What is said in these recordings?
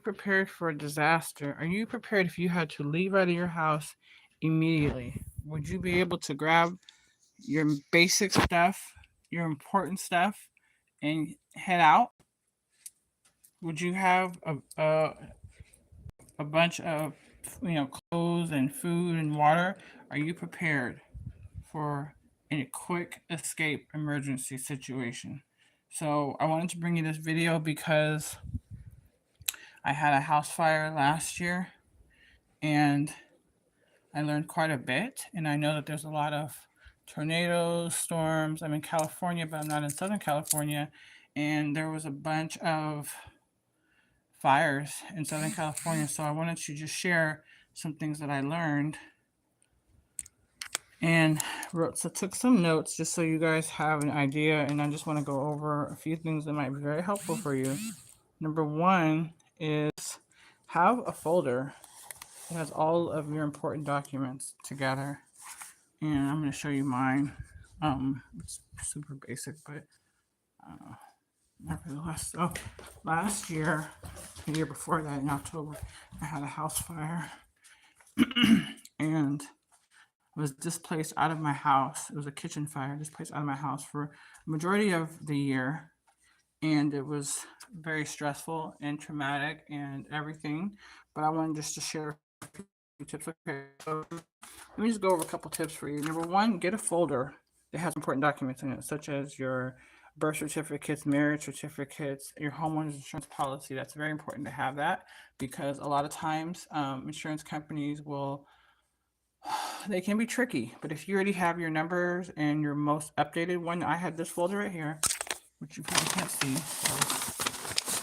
prepared for a disaster? Are you prepared if you had to leave out of your house immediately? Would you be able to grab your basic stuff, your important stuff, and head out? Would you have a bunch of clothes and food and water? Are you prepared for a quick escape emergency situation? So I wanted to bring you this video because I had a house fire last year and I learned quite a bit. And I know that there's a lot of tornadoes, storms. I'm in California, but I'm not in Southern California. And there was a bunch of fires in Southern California. So I wanted to just share some things that I learned and took some notes just so you guys have an idea. And I just want to go over a few things that might be very helpful for you. Number one is have a folder. It has all of your important documents together. And I'm going to show you mine. It's super basic, but nevertheless. So last year, the year before that in October, I had a house fire and was displaced out of my house. It was a kitchen fire, displaced out of my house for a majority of the year. And it was very stressful and traumatic and everything. But I wanted just to share a few tips. Okay, so let me just go over a couple tips for you. Number one, get a folder that has important documents in it, such as your birth certificates, marriage certificates, your homeowner's insurance policy. That's very important to have that because a lot of times insurance companies will they can be tricky. But if you already have your numbers and your most updated one, I had this folder right here, which you probably can't see. So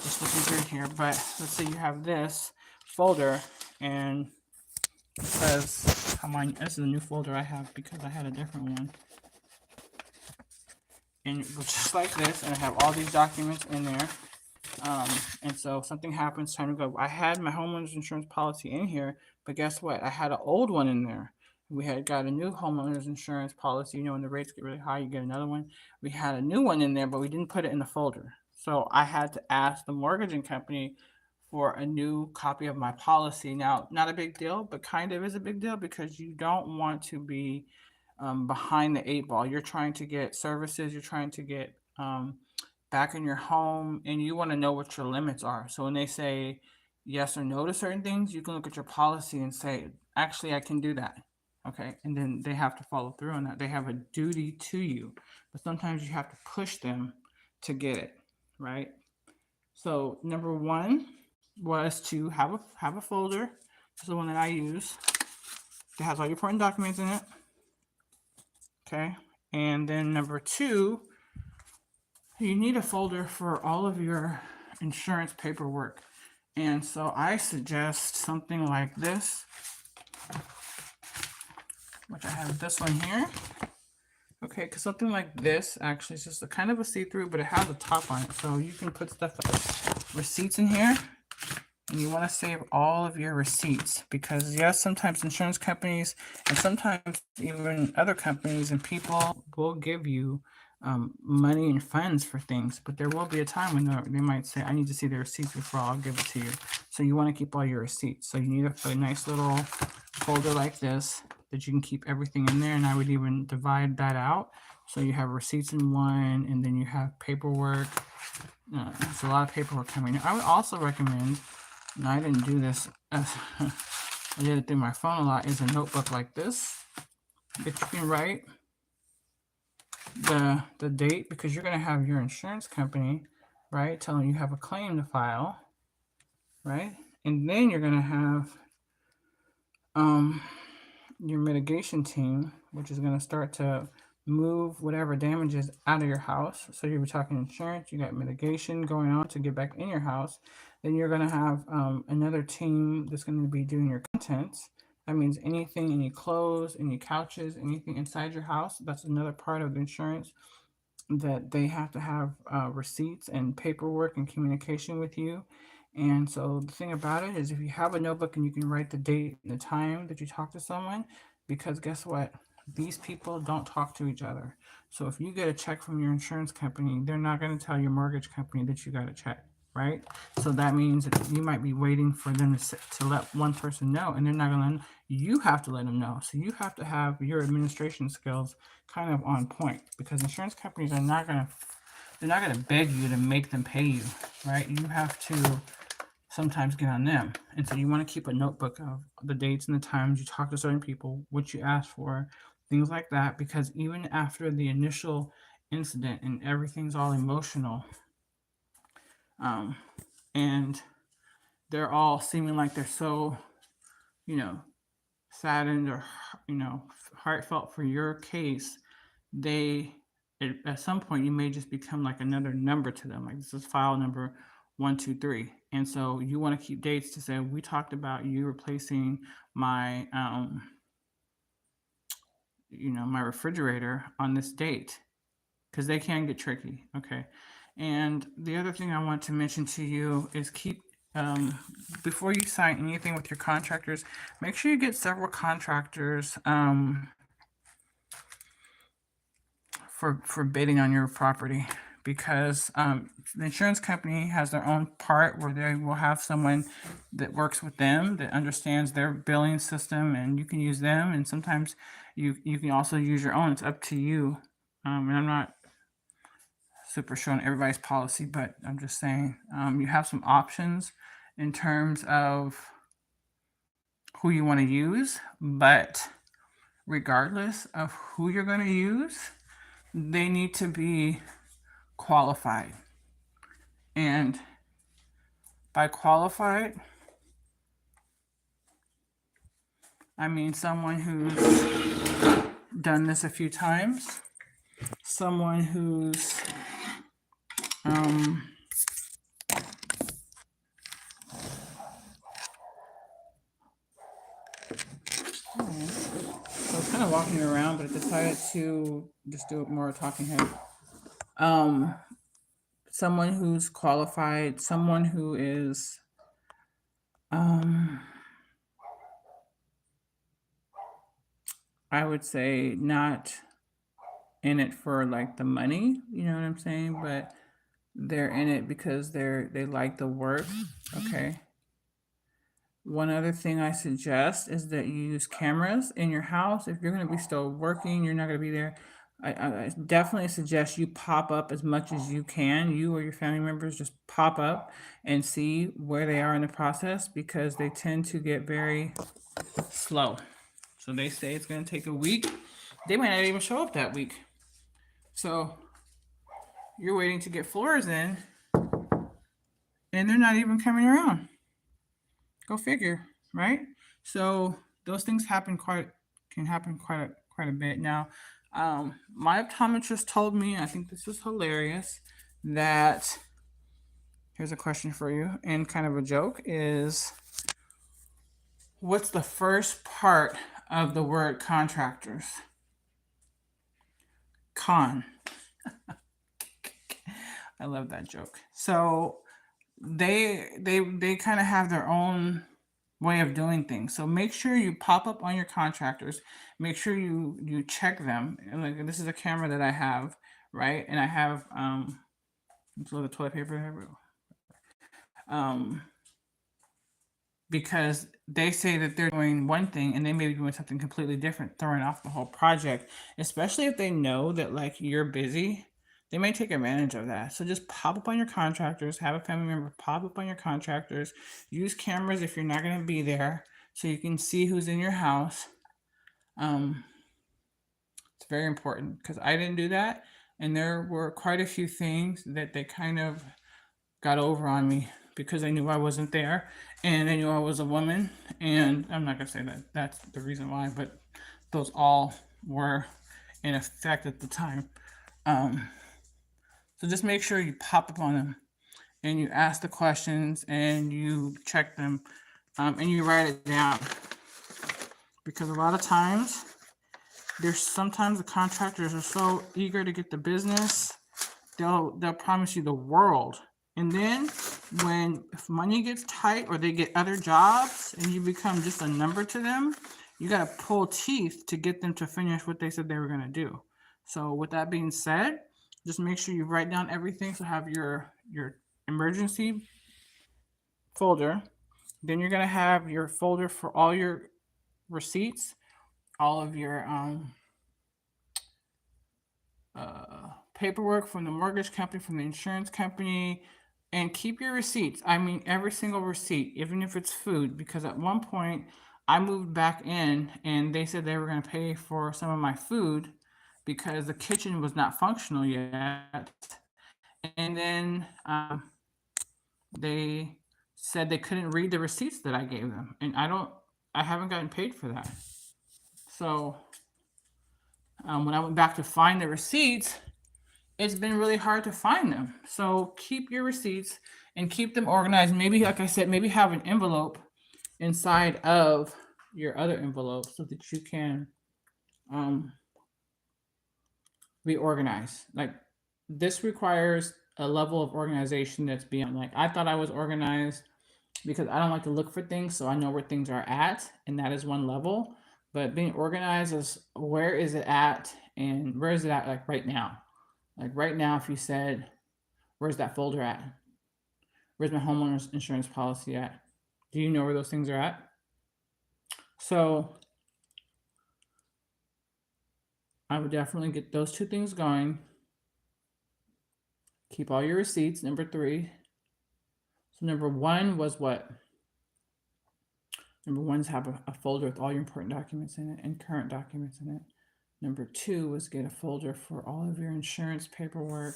just looking through here. But let's say you have this folder and it says how mine. This is a new folder I have because I had a different one. And it was just like this, and I have all these documents in there. And so if something happens, time to go. I had my homeowner's insurance policy in here, but guess what? I had an old one in there. We had got a new homeowner's insurance policy. You know, when the rates get really high, you get another one. We had a new one in there, but we didn't put it in the folder. So I had to ask the mortgaging company for a new copy of my policy. Now, not a big deal, but kind of is a big deal because you don't want to be behind the eight ball. You're trying to get services, you're trying to get back in your home, and you want to know what your limits are. So when they say yes or no to certain things, you can look at your policy and say, actually, I can do that. Okay. And then they have to follow through on that. They have a duty to you, but sometimes you have to push them to get it. Right. So number one was to have a folder. This is the one that I use. It has all your important documents in it. Okay. And then number two, you need a folder for all of your insurance paperwork. And so I suggest something like this, which I have this one here. Okay, because something like this actually is just a kind of a see-through, but it has a top on it. So you can put stuff like receipts in here. And you want to save all of your receipts because yes, sometimes insurance companies and sometimes even other companies and people will give you money and funds for things, but there will be a time when they might say, I need to see the receipts before I'll give it to you. So you want to keep all your receipts. So you need a nice little folder like this that you can keep everything in there. And I would even divide that out. So you have receipts in one, and then you have paperwork. There's a lot of paperwork coming in. I would also recommend, and I didn't do this, I did it through my phone a lot, is a notebook like this that you can write the date, because you're going to have your insurance company, right, telling you have a claim to file, right? And then you're going to have your mitigation team, which is going to start to move whatever damages out of your house. So you'll be talking insurance, you got mitigation going on to get back in your house. Then you're going to have another team that's going to be doing your contents. That means anything, any clothes, any couches, anything inside your house. That's another part of the insurance that they have to have receipts and paperwork and communication with you. And so the thing about it is if you have a notebook and you can write the date and the time that you talk to someone, because guess what? These people don't talk to each other. So if you get a check from your insurance company, they're not going to tell your mortgage company that you got a check. right? So that means that you might be waiting for them to let one person know, and they're not going to let them. You have to let them know. So you have to have your administration skills kind of on point, because insurance companies are not going to, they're not going to beg you to make them pay you, right? You have to sometimes get on them. And so you want to keep a notebook of the dates and the times you talk to certain people, what you asked for, things like that, because even after the initial incident and everything's all emotional, um, and they're all seeming like they're so, you know, saddened or, heartfelt for your case, they, at some point, you may just become like another number to them. Like, this is file number 123. And so you want to keep dates to say, we talked about you replacing my, my refrigerator on this date, because they can get tricky. Okay. And the other thing I want to mention to you is um, before you sign anything with your contractors, make sure you get several contractors for bidding on your property, because the insurance company has their own part where they will have someone that works with them that understands their billing system, and you can use them. And sometimes you can also use your own. It's up to you. And I'm not super sure on everybody's policy, but I'm just saying you have some options in terms of who you want to use. But regardless of who you're going to use, they need to be qualified. And by qualified, I mean someone who's done this a few times, someone who's I was kind of walking around, but I decided to just do more talking head. Someone who's qualified, someone who is I would say not in it for like the money, you know what I'm saying? But they're in it because they like the work. Okay. One other thing I suggest is that you use cameras in your house. If you're going to be still working, you're not going to be there. I definitely suggest you pop up as much as you can. You or your family members just pop up and see where they are in the process, because they tend to get very slow. So they say it's going to take a week. They might not even show up that week. So you're waiting to get floors in, and they're not even coming around. Go figure, right? So those things can happen quite a bit. Now, my optometrist told me, I think this is hilarious, that here's a question for you, and kind of a joke, is what's the first part of the word contractors? Con. I love that joke. So they kind of have their own way of doing things. So make sure you pop up on your contractors. Make sure you check them. And like, this is a camera that I have, right? And I have the toilet paper. Because they say that they're doing one thing and they may be doing something completely different, throwing off the whole project. Especially if they know that like you're busy, they may take advantage of that. So just pop up on your contractors, have a family member pop up on your contractors, use cameras if you're not going to be there, so you can see who's in your house. It's very important, because I didn't do that, and there were quite a few things that they kind of got over on me because they knew I wasn't there, and they knew I was a woman. And I'm not going to say that that's the reason why, but those all were in effect at the time. So just make sure you pop up on them and you ask the questions and you check them, and you write it down, because a lot of times sometimes the contractors are so eager to get the business, they'll promise you the world, and then if money gets tight or they get other jobs and you become just a number to them, you got to pull teeth to get them to finish what they said they were going to do. So with that being said, just make sure you write down everything. So have your emergency folder. Then you're gonna have your folder for all your receipts, all of your paperwork from the mortgage company, from the insurance company, and keep your receipts. I mean, every single receipt, even if it's food, because at one point I moved back in and they said they were going to pay for some of my food because the kitchen was not functional yet. And then they said they couldn't read the receipts that I gave them. And I haven't gotten paid for that. So when I went back to find the receipts, it's been really hard to find them. So keep your receipts and keep them organized. Maybe, like I said, maybe have an envelope inside of your other envelope so that you can um, be organized. Like this requires a level of organization that's beyond. Like I thought I was organized because I don't like to look for things, so I know where things are at, and that is one level. But being organized is where is it at, and where is it at like right now? Like right now, if you said, "Where's that folder at? Where's my homeowner's insurance policy at?" Do you know where those things are at? So I would definitely get those two things going. Keep all your receipts. Number three. So number one was what? Number one is have a folder with all your important documents in it and current documents in it. Number two was get a folder for all of your insurance paperwork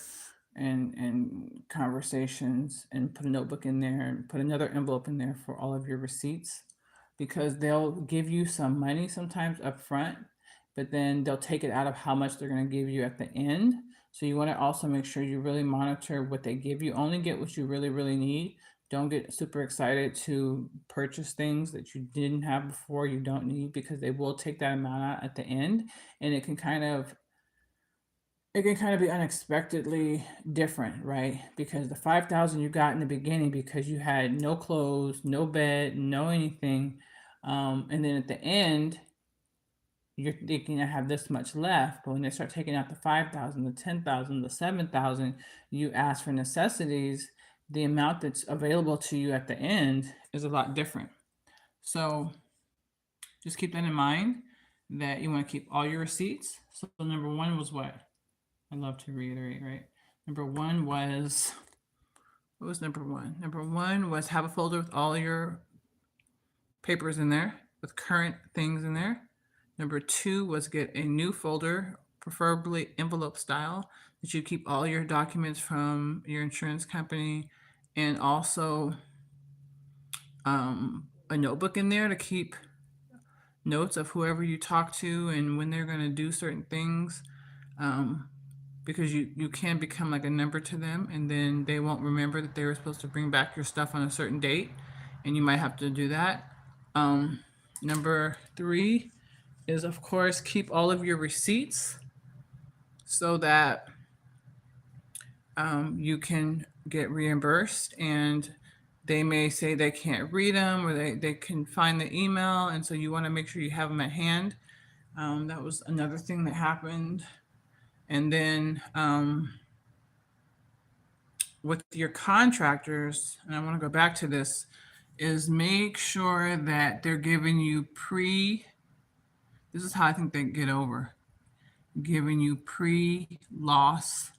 and conversations, and put a notebook in there and put another envelope in there for all of your receipts, because they'll give you some money sometimes up front, but then they'll take it out of how much they're going to give you at the end. So you want to also make sure you really monitor what they give you. Only get what you really, really need. Don't get super excited to purchase things that you didn't have before, you don't need, because they will take that amount out at the end, and it can kind of be unexpectedly different, right? Because the 5,000 you got in the beginning because you had no clothes, no bed, no anything, and then at the end you're thinking I have this much left, but when they start taking out the 5,000, the 10,000, the 7,000, you ask for necessities. The amount that's available to you at the end is a lot different. So just keep that in mind, that you want to keep all your receipts. So number one was what? I love to reiterate, right? Number one was, what was number one? Number one was have a folder with all your papers in there, with current things in there. Number two was get a new folder, preferably envelope style, that you keep all your documents from your insurance company, and also a notebook in there to keep notes of whoever you talk to and when they're going to do certain things. Because you can become like a number to them, and then they won't remember that they were supposed to bring back your stuff on a certain date, and you might have to do that. um, Number three is, of course, keep all of your receipts so that you can get reimbursed, and they may say they can't read them, or they can find the email, and so you want to make sure you have them at hand. That was another thing that happened. And then with your contractors, and I want to go back to this, is make sure that they're giving you this is how I think they get over, giving you pre-loss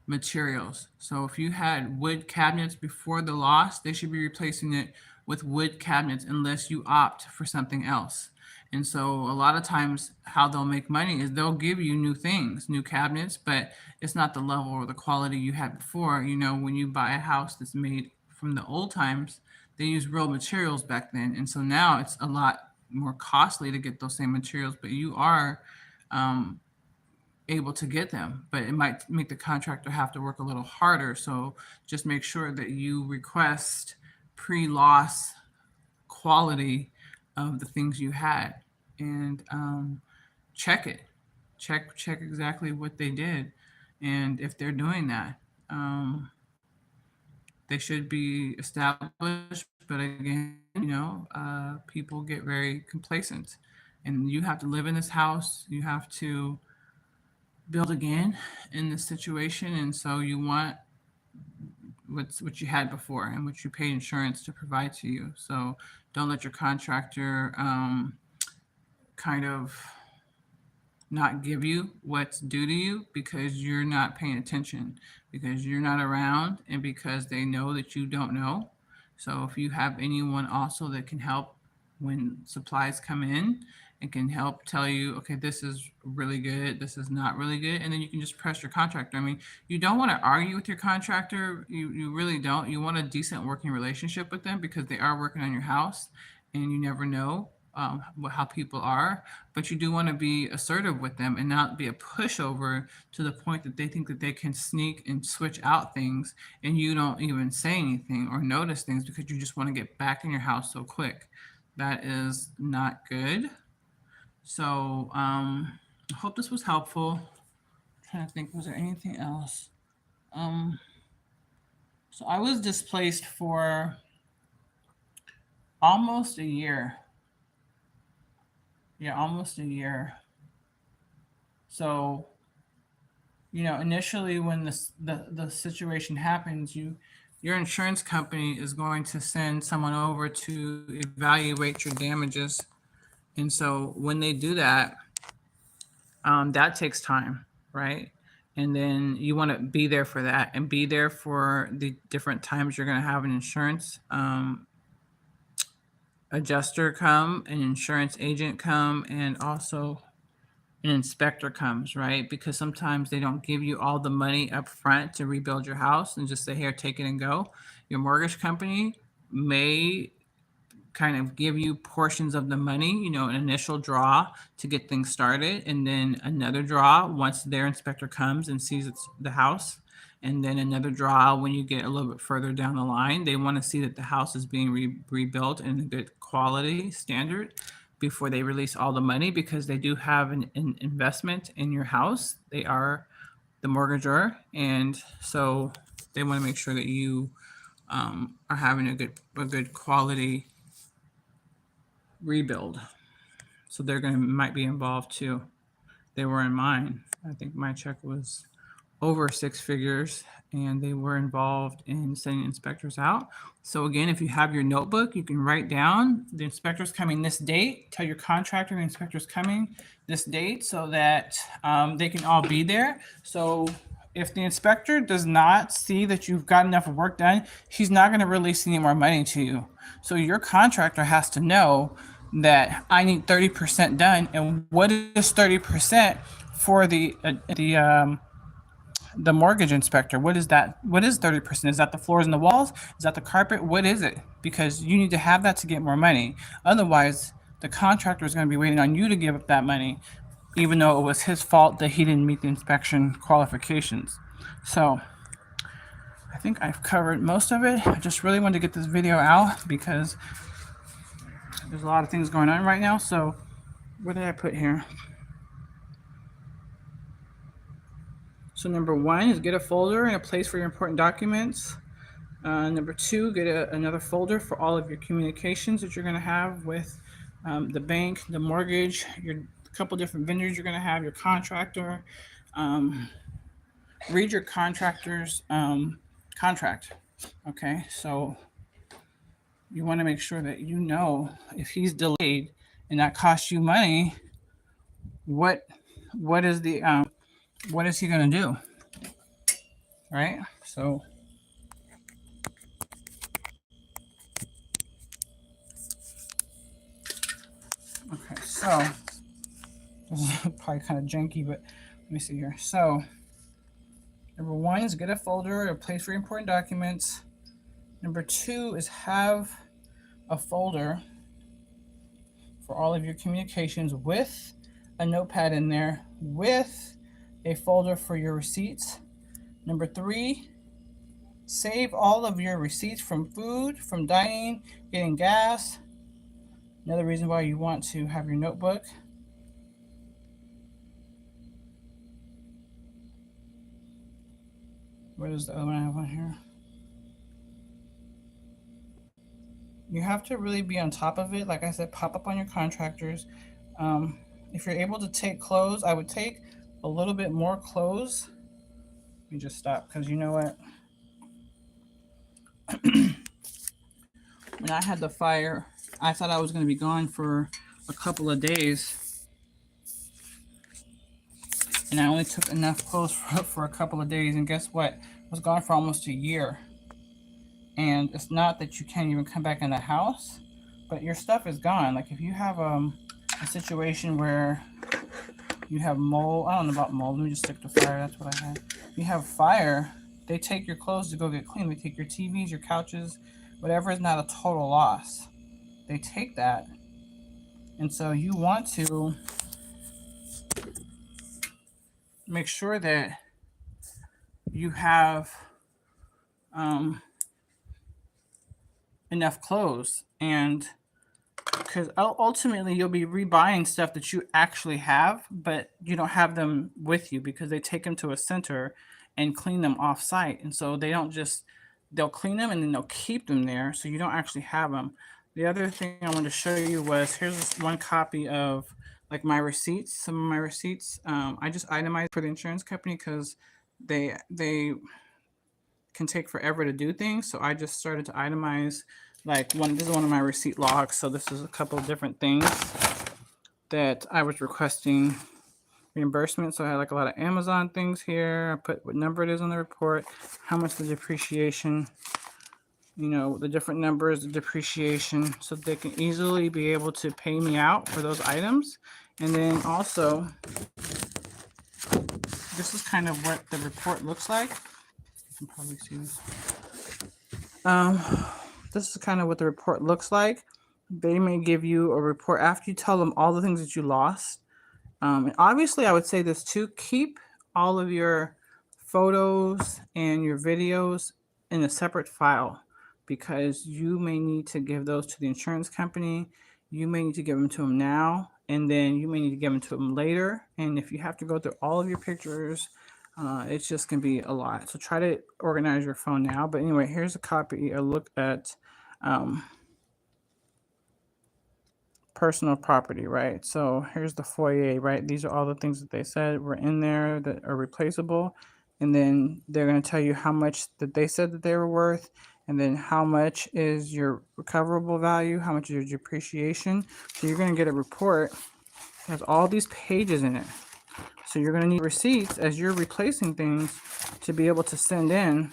materials. So if you had wood cabinets before the loss, they should be replacing it with wood cabinets unless you opt for something else. And so a lot of times how they'll make money is they'll give you new things, new cabinets, but it's not the level or the quality you had before. When you buy a house that's made from the old times, they use real materials back then. And so now it's a lot more costly to get those same materials, but you are um, able to get them, but it might make the contractor have to work a little harder. So just make sure that you request pre-loss quality of the things you had, and check it, check exactly what they did, and if they're doing that, they should be established. But again, people get very complacent, and you have to live in this house. You have to build again in this situation, and so you want what you had before and what you paid insurance to provide to you. So don't let your contractor kind of not give you what's due to you because you're not paying attention, because you're not around, and because they know that you don't know. So if you have anyone also that can help when supplies come in and can help tell you, okay, this is really good, this is not really good, and then you can just press your contractor. I mean, you don't want to argue with your contractor. You really don't. You want a decent working relationship with them because they are working on your house, and you never know how people are, but you do want to be assertive with them and not be a pushover to the point that they think that they can sneak and switch out things and you don't even say anything or notice things because you just want to get back in your house so quick. That is not good. So I hope this was helpful. I'm trying to think, was there anything else? Um, so I was displaced for almost a year. Yeah, almost a year. So initially when the situation happens, your insurance company is going to send someone over to evaluate your damages. And so when they do that, that takes time, right? And then you want to be there for that and be there for the different times you're going to have an insurance adjuster come, an insurance agent come, and also an inspector comes, right? Because sometimes they don't give you all the money up front to rebuild your house and just say, here, take it and go. Your mortgage company may kind of give you portions of the money, an initial draw to get things started, and then another draw once their inspector comes and sees it's the house. And then another draw when you get a little bit further down the line. They want to see that the house is being rebuilt in a good quality standard before they release all the money because they do have an investment in your house. They are the mortgagor, and so they want to make sure that you are having a good quality rebuild. So they're going to might be involved too. They were in mine. I think my check was over six figures, and they were involved in sending inspectors out. So again, if you have your notebook, you can write down the inspector's coming this date. Tell your contractor the inspector's coming this date so that they can all be there. So if the inspector does not see that you've got enough work done, he's not going to release any more money to you. So your contractor has to know that I need 30% done, and what is 30% for the mortgage inspector? What is that? What is 30%? Is that the floors and the walls? Is that the carpet? What is it? Because you need to have that to get more money. Otherwise, the contractor is going to be waiting on you to give up that money, even though it was his fault that he didn't meet the inspection qualifications. So I think I've covered most of it. I just really wanted to get this video out because there's a lot of things going on right now. So what did I put here? So number one is get a folder and a place for your important documents. Number two, get another folder for all of your communications that you're going to have with the bank, the mortgage, your couple different vendors you're going to have, your contractor. Read your contractor's contract. Okay, so you want to make sure that you know if he's delayed and that costs you money, what is the what is he going to do? Right? So okay, so this is probably kind of janky, but let me see here. So number one is get a folder, a place for important documents. Number two is have a folder for all of your communications with a notepad in there, with a folder for your receipts. Number three, save all of your receipts from food, from dining, getting gas. Another reason why you want to have your notebook. What is the other one I have on here? You have to really be on top of it. Like I said, pop up on your contractors. If you're able to take clothes, I would take a little bit more clothes. Let me just stop because you know what? When I had the fire, I thought I was going to be gone for a couple of days, and I only took enough clothes for a couple of days. And guess what? I was gone for almost a year. And it's not that you can't even come back in the house, but your stuff is gone. Like if you have a situation where you have mold, I don't know about mold. Let me just stick to fire. That's what I had. You have fire. They take your clothes to go get cleaned. They take your TVs, your couches, whatever is not a total loss. They take that. And so you want to make sure that you have um, enough clothes, and because ultimately you'll be rebuying stuff that you actually have, but you don't have them with you because they take them to a center and clean them off site. And so they don't just, they'll clean them and then they'll keep them there. So you don't actually have them. The other thing I wanted to show you was here's one copy of like my receipts, some of my receipts. I just itemized for the insurance company because they can take forever to do things. So I just started to itemize like this is one of my receipt logs. So this is a couple of different things that I was requesting reimbursement. So I had like a lot of Amazon things here. I put what number it is on the report, how much the depreciation, the different numbers, the depreciation, so they can easily be able to pay me out for those items. And then also, this is kind of what the report looks like. You can probably see this. This is kind of what the report looks like. They may give you a report after you tell them all the things that you lost. And obviously, I would say this too: keep all of your photos and your videos in a separate file because you may need to give those to the insurance company. You may need to give them to them now, and then you may need to give them to them later. And if you have to go through all of your pictures, it's just going to be a lot. So try to organize your phone now. But anyway, here's a copy, a look at um, personal property, right? So here's the foyer, right? These are all the things that they said were in there that are replaceable. And then they're going to tell you how much that they said that they were worth. And then how much is your recoverable value? How much is your depreciation? So you're going to get a report that has all these pages in it. So you're going to need receipts as you're replacing things to be able to send in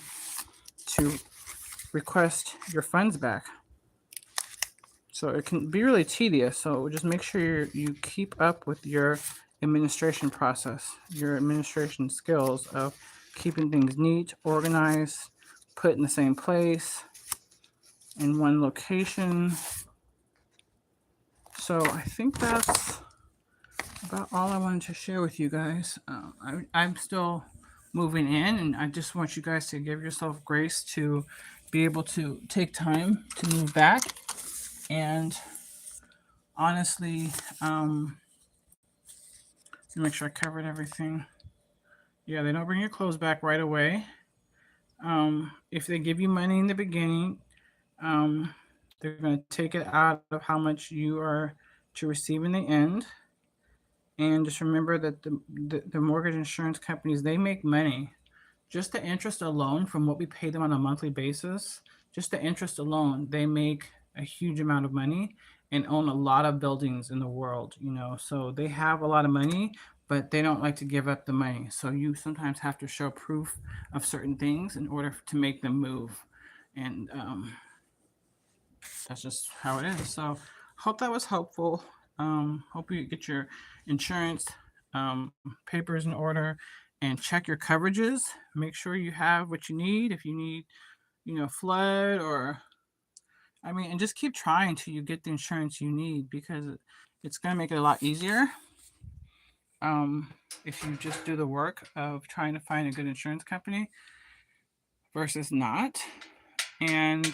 to request your funds back. So it can be really tedious. So just make sure you keep up with your administration process, your administration skills of keeping things neat, organized, put in the same place, in one location. So I think that's about all I wanted to share with you guys. I'm still moving in, and I just want you guys to give yourself grace to be able to take time to move back. And honestly, make sure I covered everything. Yeah, they don't bring your clothes back right away. If they give you money in the beginning, they're going to take it out of how much you are to receive in the end. And just remember that the mortgage insurance companies, they make money. Just the interest alone from what we pay them on a monthly basis, just the interest alone, they make a huge amount of money and own a lot of buildings in the world, So they have a lot of money, but they don't like to give up the money. So you sometimes have to show proof of certain things in order to make them move. And that's just how it is. So hope that was helpful. Hope you get your insurance papers in order and check your coverages. Make sure you have what you need. If you need, flood and just keep trying till you get the insurance you need because it's going to make it a lot easier if you just do the work of trying to find a good insurance company versus not. And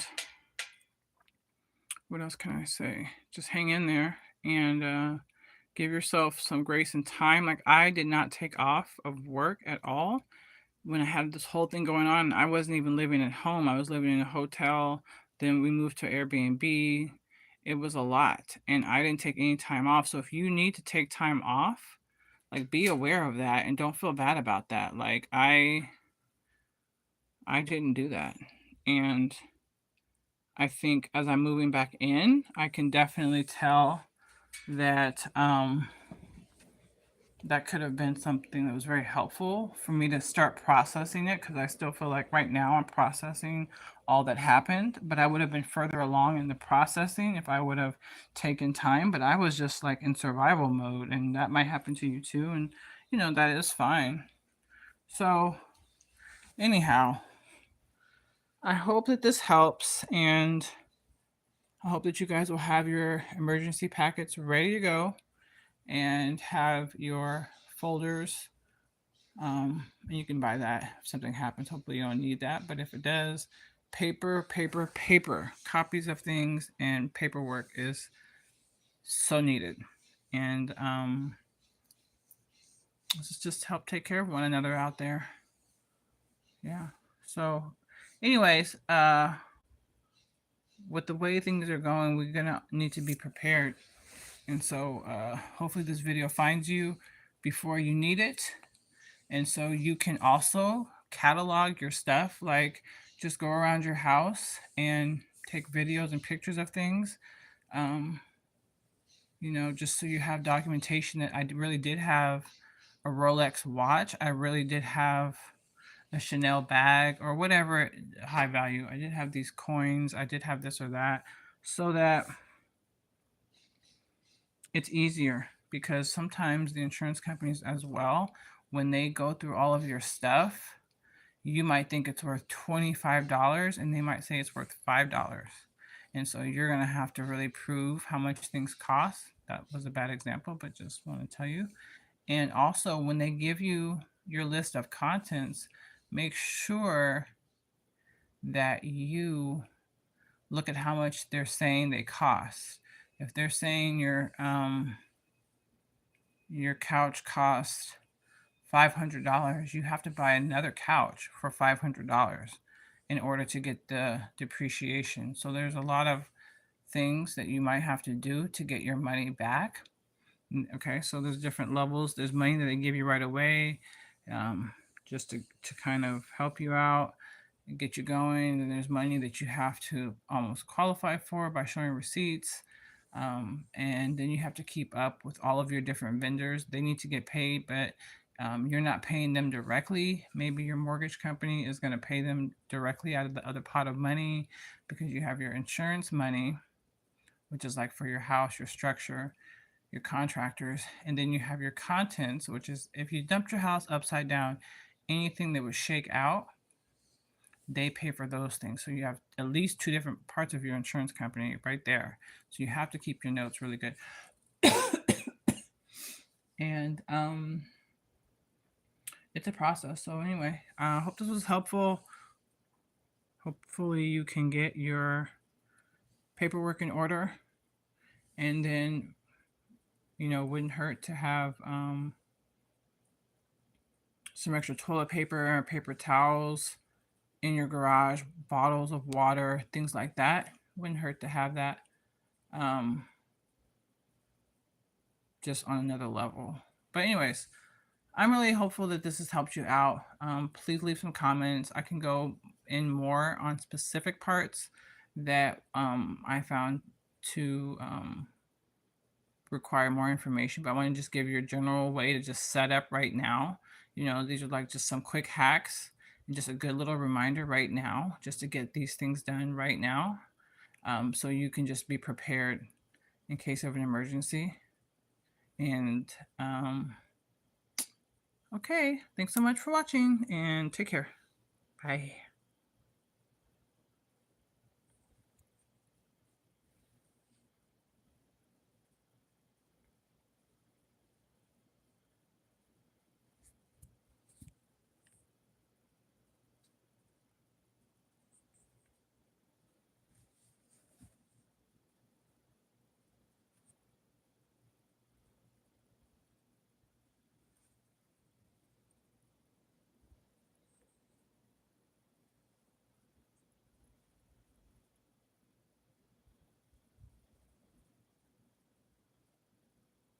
what else can I say? Just hang in there and give yourself some grace and time. Like I did not take off of work at all when I had this whole thing going on. I wasn't even living at home. I was living in a hotel. Then we moved to Airbnb. It was a lot, and I didn't take any time off. So if you need to take time off, like be aware of that and don't feel bad about that. Like I didn't do that, and I think as I'm moving back in, I can definitely tell that that could have been something that was very helpful for me to start processing it, because I still feel like right now I'm processing all that happened, but I would have been further along in the processing if I would have taken time. But I was just like in survival mode, and that might happen to you too. And that is fine. So, anyhow, I hope that this helps, and I hope that you guys will have your emergency packets ready to go and have your folders. And you can buy that if something happens. Hopefully, you don't need that. But if it does, paper, paper, paper, copies of things and paperwork is so needed. And let's just help take care of one another out there. Yeah. So, anyways, with the way things are going, we're gonna need to be prepared. And so, hopefully, this video finds you before you need it. And so you can also catalog your stuff, like just go around your house and take videos and pictures of things. Um, just so you have documentation that I really did have a Rolex watch. I really did have a Chanel bag or whatever high value. I did have these coins. I did have this or that, so that it's easier, because sometimes the insurance companies as well, when they go through all of your stuff, you might think it's worth $25 and they might say it's worth $5. And so you're going to have to really prove how much things cost. That was a bad example, but just want to tell you. And also, when they give you your list of contents, make sure that you look at how much they're saying they cost. If they're saying your couch costs $500, you have to buy another couch for $500 in order to get the depreciation. So there's a lot of things that you might have to do to get your money back. Okay, so there's different levels. There's money that they give you right away, just to kind of help you out and get you going. And there's money that you have to almost qualify for by showing receipts. And then you have to keep up with all of your different vendors. They need to get paid, but you're not paying them directly. Maybe your mortgage company is going to pay them directly out of the other pot of money, because you have your insurance money, which is like for your house, your structure, your contractors, and then you have your contents, which is if you dumped your house upside down, anything that would shake out, they pay for those things. So you have at least two different parts of your insurance company right there. So you have to keep your notes really good. And it's a process. So anyway, I hope this was helpful. Hopefully you can get your paperwork in order, and then wouldn't hurt to have some extra toilet paper or paper towels in your garage, bottles of water, things like that. Wouldn't hurt to have that, just on another level. But anyways, I'm really hopeful that this has helped you out. Please leave some comments. I can go in more on specific parts that I found to require more information, but I want to just give you a general way to just set up right now. These are like just some quick hacks and just a good little reminder right now, just to get these things done right now, so you can just be prepared in case of an emergency. And okay, thanks so much for watching, and take care. Bye.